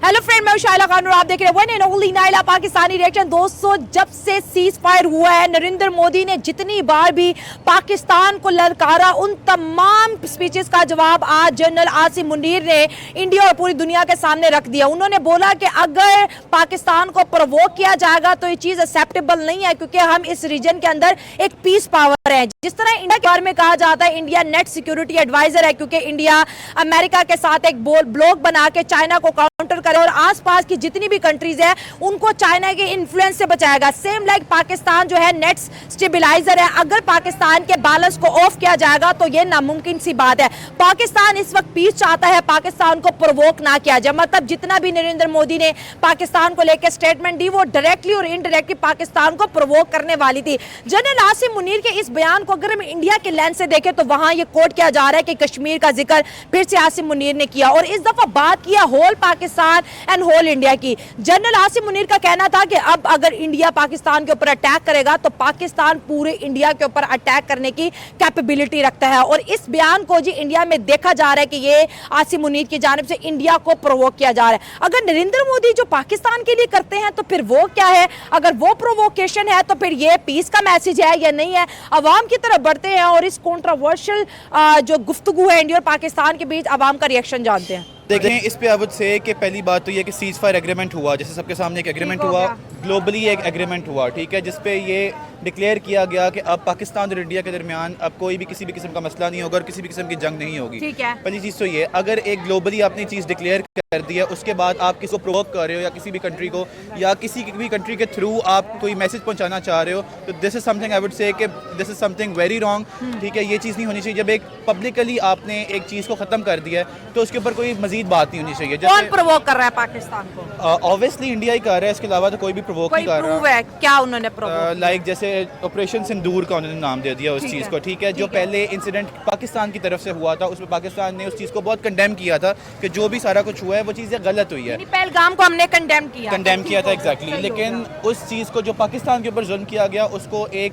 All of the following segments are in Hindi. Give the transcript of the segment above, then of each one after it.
हेलो फ्रेंड, मैं शाइला खान और आप देख रहे हैं one and only Naila Pakistani reaction. दोस्तों, जब से सीज फायर हुआ है, नरेंद्र मोदी ने जितनी बार भी पाकिस्तान को ललकारा, उन तमाम स्पीचेस का जवाब आज जनरल आसिम मुनीर ने इंडिया और पूरी दुनिया के सामने रख दिया। उन्होंने बोला कि अगर पाकिस्तान को प्रोवोक किया जाएगा तो ये चीज एक्सेप्टेबल नहीं है, क्योंकि हम इस रीजन के अंदर एक पीस पावर है। जिस तरह इंडिया के बारे में कहा जाता है इंडिया नेट सिक्योरिटी एडवाइजर है, क्योंकि इंडिया अमेरिका के साथ एक ब्लॉक बना के चाइना को काउंटर करे और आसपास की जितनी भी कंट्रीज है उनको चाइना के इन्फ्लुएंस से बचाएगा। सेम लाइक पाकिस्तान जो है नेट स्टेबलाइजर है। अगर पाकिस्तान के बैलेंस को ऑफ किया जाएगा तो ये नामुमकिन सी बात है। पाकिस्तान इस वक्त पीस चाहता है, पाकिस्तान को प्रोवोक ना किया जाए। मतलब जितना भी नरेंद्र मोदी ने पाकिस्तान को लेकर स्टेटमेंट दी, वो डायरेक्टली और इनडायरेक्टली पाकिस्तान को प्रोवोक करने वाली थी। जनरल आसिम मुनीर के इस बयान को अगर हम इंडिया के लेंस से देखें तो वहां ये कोट किया जा रहा है कि कश्मीर का जिक्र फिर से आसिम मुनीर ने किया, और इस दफा बात किया whole Pakistan and whole India की। जनरल आसिम मुनीर का कहना था कि अब अगर इंडिया पाकिस्तान के ऊपर अटैक करेगा तो पाकिस्तान पूरे इंडिया के ऊपर अटैक करने की कैपेबिलिटी रखता है। और इस बयान को जी इंडिया में देखा जा रहा है कि ये आसिम मुनीर की जानिब से इंडिया को प्रोवोक किया जा रहा है। अगर नरेंद्र मोदी जो पाकिस्तान के लिए करते हैं तो फिर वो क्या है? अगर वो प्रोवोकेशन है तो फिर ये पीस का मैसेज है या नहीं है? अवाम की तरफ बढ़ते हैं और इस कॉन्ट्रोवर्शियल जो गुफ्तगू है इंडिया और पाकिस्तान के बीच, अवाम का रिएक्शन जानते हैं। देखें, इस पे अब से कि पहली बात तो ये कि सीज फायर एग्रीमेंट हुआ, जैसे सबके सामने एक एग्रीमेंट हुआ, ग्लोबली एक एग्रीमेंट हुआ, ठीक है, जिसपे ये डिक्लेयर किया गया कि अब पाकिस्तान और इंडिया के दरमियान अब कोई भी किसी भी किस्म का मसला नहीं होगा और किसी भी किस्म की जंग नहीं होगी। पहली चीज़ तो ये, अगर एक ग्लोबली आपने चीज़ डिक्लेयर कर दी है, उसके बाद आप किसी को प्रोवोक कर रहे हो या किसी भी कंट्री को या किसी भी कंट्री के थ्रू आप कोई मैसेज पहुंचाना चाह रहे हो, तो this is something I would say कि this is something very wrong, ठीक है। ये चीज़ नहीं होनी चाहिए। जब एक पब्लिकली आपने एक चीज़ को ख़त्म कर दिया है तो उसके ऊपर कोई मजीद बात नहीं होनी चाहिए। कौन प्रोवोक कर रहा है पाकिस्तान को? ऑब्वियसली इंडिया ही कर रहा है, इसके अलावा तो कोई भी प्रोवोक नहीं कर रहा है। क्या उन्होंने लाइक जैसे ऑपरेशन सिंदूर का उन्होंने नाम दे दिया उस चीज़ को, ठीक है। जो पहले इंसिडेंट पाकिस्तान की तरफ से हुआ था उसमें पाकिस्तान ने उस चीज़ को बहुत कंडेम किया था कि जो भी सारा कुछ हुआ है वो चीज़ें गलत हुई है। पहलगाम को हमने कंडेम किया था एग्जैक्टली। लेकिन उस चीज़ को जो पाकिस्तान के ऊपर जुल्म किया गया उसको एक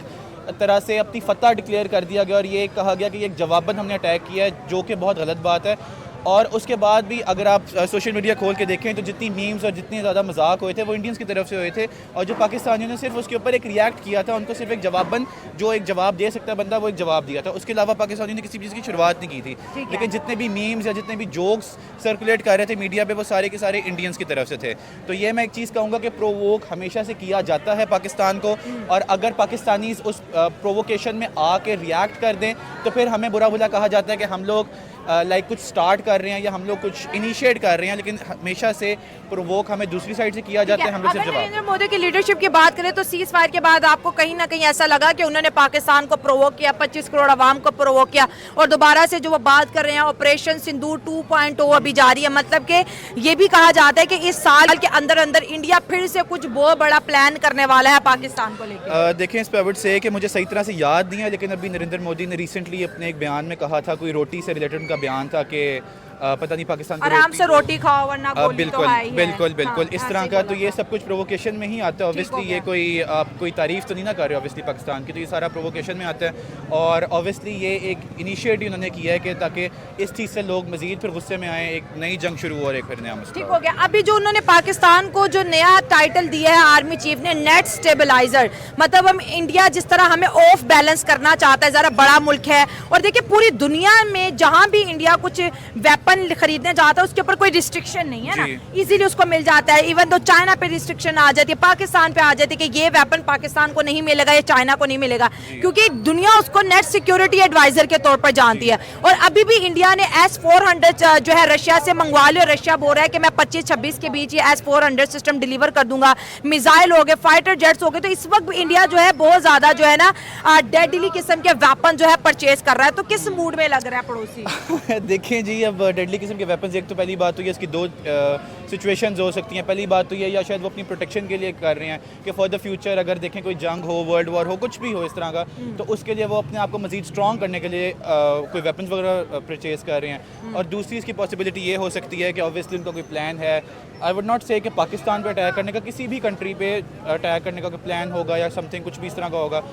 तरह से अपनी फतह डिक्लेयर कर दिया गया और ये कहा गया कि ये एक जवाबन हमने अटैक किया है, जो कि बहुत गलत बात है। और उसके बाद भी अगर आप सोशल मीडिया खोल के देखें तो जितनी मीम्स और जितने ज़्यादा मजाक हुए थे वो इंडियंस की तरफ से हुए थे, और जो पाकिस्तानियों ने सिर्फ उसके ऊपर एक रिएक्ट किया था, उनको सिर्फ एक जवाबन जो एक जवाब दे सकता है बंदा वो एक जवाब दिया था। उसके अलावा पाकिस्तानियों ने किसी चीज़ की शुरुआत नहीं की थी। लेकिन जितने भी मीम्स या जितने भी जोक्स सर्कुलेट कर रहे थे मीडिया पर वो सारे के सारे इंडियंस की तरफ से थे। तो ये मैं एक चीज़ कहूँगा कि प्रोवोक हमेशा से किया जाता है पाकिस्तान को, और अगर पाकिस्तानी उस प्रोवोकेशन में आके रिएक्ट कर दें तो फिर हमें बुरा भला कहा जाता है कि हम लोग लाइक कुछ स्टार्ट कर रहे हैं या हम लोग कुछ इनिशिएट कर रहे हैं, लेकिन हमेशा से प्रोवोक हमें दूसरी साइड से किया जाता है। हम लोग सिर्फ जवाब। नरेंद्र मोदी की लीडरशिप की बात करें तो सीज फायर के बाद आपको कहीं ना कहीं ऐसा लगा कि उन्होंने पाकिस्तान को प्रोवोक किया, 25 करोड़ अवाम को प्रोवोक किया, और दोबारा से जो वो बात कर रहे हैं ऑपरेशन सिंदूर 2.0 अभी जारी है। मतलब कि ये भी कहा जाता है कि इस साल के अंदर अंदर इंडिया फिर से कुछ बहुत बड़ा प्लान करने वाला है पाकिस्तान को लेकर। देखें, इस पर आई वुड से कि मुझे सही तरह से याद नहीं है, लेकिन अभी नरेंद्र मोदी ने रिसेंटली अपने एक बयान में कहा था, कोई रोटी से रिलेटेड का बयान था कि पता नहीं पाकिस्तान आराम से रोटी खाओ वरना गोली बिल्कुल तो है ही है। बिल्कुल इस तरह का। तो ये सब कुछ प्रोवोकेशन में ही आता है। ऑब्वियसली ये कोई तारीफ तो नहीं ना कर रहे ऑब्वियसली पाकिस्तान की, तो ये सारा प्रोवोकेशन में आता है। और ऑब्वियसली ये एक इनिशिएटिव उन्होंने किया है कि ताकि इस चीज़ से लोग मजीद फिर गुस्से में आए, एक नई जंग शुरू हो और एक फिर नया मसला। ठीक हो गया। अभी जो उन्होंने पाकिस्तान को जो नया टाइटल दिया है आर्मी चीफ ने, नेट स्टेबलाइजर, मतलब हम इंडिया जिस तरह हमें ऑफ बैलेंस करना चाहता है, ज़रा बड़ा मुल्क है, और देखिए पूरी दुनिया में जहाँ भी इंडिया कुछ वेपन खरीदने जाता है उसके ऊपर कोई रिस्ट्रिक्शन नहीं है ना, इजीली उसको मिल जाता है। इवन तो चाइना पे रिस्ट्रिक्शन आ जाती है, पाकिस्तान पे आ जाती है कि ये वेपन पाकिस्तान को नहीं मिलेगा, ये चाइना को नहीं मिलेगा, क्योंकि दुनिया उसको नेट सिक्योरिटी एडवाइजर के तौर पर जानती है। और अभी भी इंडिया ने S-400 जो है रशिया से मंगवा लिया। रशिया बोल रहा है कि मैं 25-26 के बीच ये S-400 सिस्टम डिलीवर कर दूंगा। मिसाइल हो गए, फाइटर जेट्स हो गए। तो इस वक्त इंडिया जो है बहुत ज्यादा जो है ना डेडली किस्म के वेपन जो है परचेज कर रहा है। तो किस मूड में लग रहा है पड़ोसी? देखें जी, अब डेडली किस्म के वेपन्स, एक तो पहली बात तो ये इसकी दो सिचुएशंस हो सकती हैं। पहली बात तो ये, या शायद वो अपनी प्रोटेक्शन के लिए कर रहे हैं कि फॉर द फ्यूचर अगर देखें कोई जंग हो, वर्ल्ड वॉर हो, कुछ भी हो इस तरह का, तो उसके लिए वो अपने आप को मजीद स्ट्रॉन्ग करने के लिए कोई वेपन्स वगैरह परचेज कर रहे हैं। और दूसरी इसकी पॉसिबिलिटी ये हो सकती है कि ऑब्वियसली उनका कोई प्लान है, आई वुड नॉट से कि पाकिस्तान पे अटैक करने का, किसी भी कंट्री पे अटैक करने का कोई प्लान होगा या समथिंग कुछ भी इस तरह का होगा।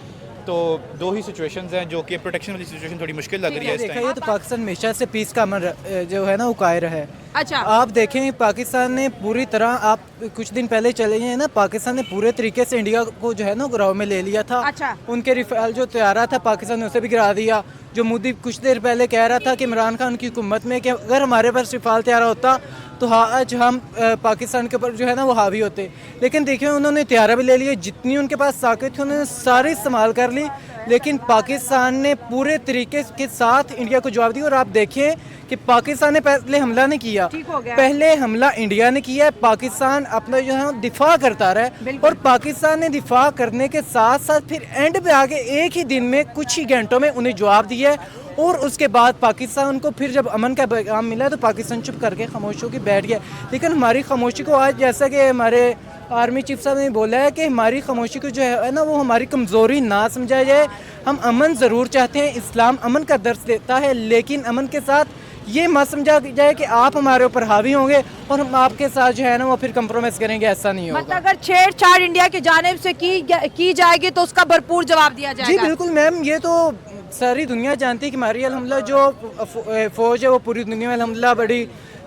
तो दो ही सिचुएशंस हैं जो कि प्रोटेक्शन वाली सिचुएशन थोड़ी मुश्किल लग रही है इस देखा टाइम। ये तो पाकिस्तान हमेशा से पीस का अमन जो है ना वो कायम है। अच्छा आप देखें पाकिस्तान ने पूरी तरह, आप कुछ दिन पहले चले हैं ना, पाकिस्तान ने पूरे तरीके से इंडिया को जो है ना गिराव में ले लिया था। अच्छा। उनके रिफेल जो तैयारा था पाकिस्तान ने उसे भी गिरा दिया। जो मोदी कुछ देर पहले कह रहा था कि इमरान खान की हुकूमत में कि अगर हमारे पास रिफाल तैयारा होता तो आज हम पाकिस्तान के ऊपर जो है ना वो हावी होते। लेकिन देखिए उन्होंने तैयारा भी ले लिया, जितनी उनके पास ताकत थी उन्होंने सारी इस्तेमाल कर ली, लेकिन पाकिस्तान ने पूरे तरीके के साथ इंडिया को जवाब दिया। और आप देखिए कि पाकिस्तान ने पहले हमला नहीं किया, ठीक हो गया। पहले हमला इंडिया ने किया है। पाकिस्तान अपना जो है दिफा करता रहा है, और पाकिस्तान ने दिफा करने के साथ साथ फिर एंड पे आगे एक ही दिन में कुछ ही घंटों में उन्हें जवाब दिया है। और उसके बाद पाकिस्तान को फिर जब अमन का पैगाम मिला तो पाकिस्तान चुप करके खामोशी होकर बैठ गया। लेकिन हमारी खामोशी को आज, जैसा कि हमारे आर्मी चीफ साहब ने बोला है कि हमारी खामोशी को जो है ना वो हमारी कमज़ोरी ना समझा जाए। हम अमन ज़रूर चाहते हैं, इस्लाम अमन का दर्स देता है, लेकिन अमन के साथ ये मत समझा जाए कि आप हमारे ऊपर हावी होंगे और हम आपके साथ जो है ना वो फिर कंप्रोमाइज़ करेंगे, ऐसा नहीं होगा। मतलब अगर छेड़छाड़ इंडिया की जानिब से की जाएगी तो उसका भरपूर जवाब दिया जी जाएगा। बिल्कुल मैम, ये तो सारी दुनिया जानती है कि हमारी अल्हम्दुलिल्लाह जो फौज है वो पूरी दुनिया में अल्हम्दुलिल्लाह बड़ी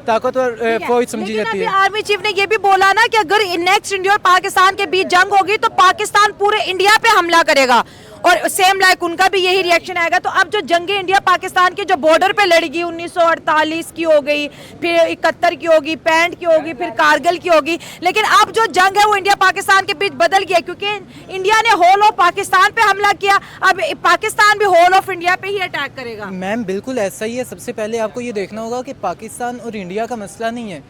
ताकतवर फौज समझी लेकिन जाती अभी है। आर्मी चीफ ने ये भी बोला ना कि अगर नेक्स्ट इंडिया और पाकिस्तान के बीच जंग होगी तो पाकिस्तान पूरे इंडिया पे हमला करेगा, और सेम लाइक उनका भी यही रिएक्शन आएगा। तो अब जो जंगे इंडिया पाकिस्तान के जो बॉर्डर पे लड़गी 1948 की हो गई, फिर 71 की होगी, 65 की होगी, फिर कारगिल की होगी, लेकिन अब जो जंग है वो इंडिया पाकिस्तान के बीच बदल गया, क्योंकि इंडिया ने होल ऑफ पाकिस्तान पे हमला किया, अब पाकिस्तान भी होल ऑफ इंडिया पे ही अटैक करेगा। मैम बिल्कुल ऐसा ही है। सबसे पहले आपको ये देखना होगा कि पाकिस्तान और इंडिया का मसला नहीं है,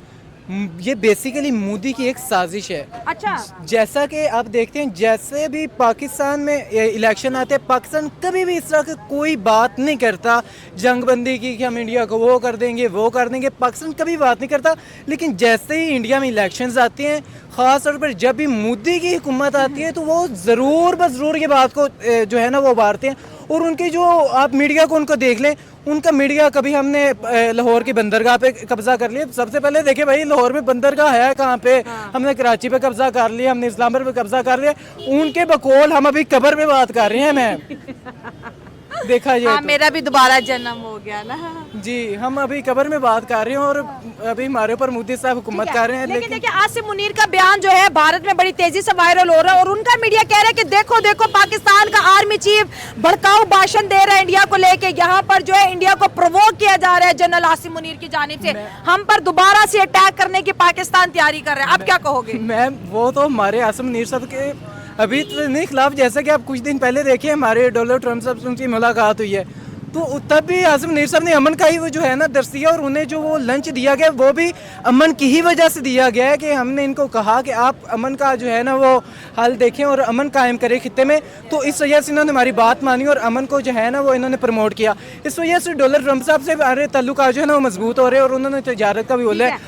ये बेसिकली मोदी की एक साजिश है। अच्छा, जैसा कि आप देखते हैं जैसे भी पाकिस्तान में इलेक्शन आते हैं, पाकिस्तान कभी भी इस तरह की कोई बात नहीं करता जंगबंदी की कि हम इंडिया को वो कर देंगे वो कर देंगे, पाकिस्तान कभी बात नहीं करता। लेकिन जैसे ही इंडिया में इलेक्शंस आते हैं, ख़ास तौर पर जब भी मोदी की हुकूमत आती है, तो वो ज़रूर बस ज़रूर ये बात को जो है ना वो उभारते हैं। और उनके जो आप मीडिया को उनको देख लें, उनका मीडिया कभी हमने लाहौर की बंदरगाह पे कब्जा कर लिया। सबसे पहले देखे भाई लाहौर में बंदरगाह है कहाँ पे, हमने कराची पे कब्जा कर लिया, हमने इस्लामाबाद पे कब्जा कर लिया। उनके बकौल हम अभी कब्र पे बात कर रहे हैं। मैं देखा जाए तो। मेरा भी दोबारा जन्म हो गया ना। जी, हम अभी कब्र में बात कर रहे हैं और अभी हमारे ऊपर मोदी साहब हुकूमत कर रहे हैं। लेकिन देखिए आसिम मुनीर का बयान जो है भारत में बड़ी तेजी से वायरल हो रहा है, और उनका मीडिया कह रहा है कि देखो देखो पाकिस्तान का आर्मी चीफ भड़काऊ भाषण दे रहा है इंडिया को लेके, यहाँ पर जो है इंडिया को प्रोवोक किया जा रहा है जनरल आसिम मुनीर की जानिब से, हम पर दोबारा से अटैक करने की पाकिस्तान तैयारी कर रहा है। आप क्या कहोगे? मैम वो तो हमारे आसिम मुनीर साहब के अभी तो नहीं खिलाफ, जैसा कि आप कुछ दिन पहले देखिए हमारे डोनाल्ड ट्रंप साहब से उनकी मुलाकात हुई है, तो तब भी आसिम मुनीर साहब ने अमन का ही वो जो है ना दर्स दिया, और उन्हें जो वो लंच दिया गया वो भी अमन की ही वजह से दिया गया है कि हमने इनको कहा कि आप अमन का जो है ना वो हाल देखें और अमन कायम करें खित्ते में। तो इस वजह से इन्होंने हमारी बात मानी और अमन को जो है ना वो इन्होंने प्रमोट किया। इस वजह से डोनाल्ड ट्रंप साहब से हमारे ताल्लुक जो है ना वो मजबूत हो रहे हैं, और उन्होंने तजारत का भी बोला है।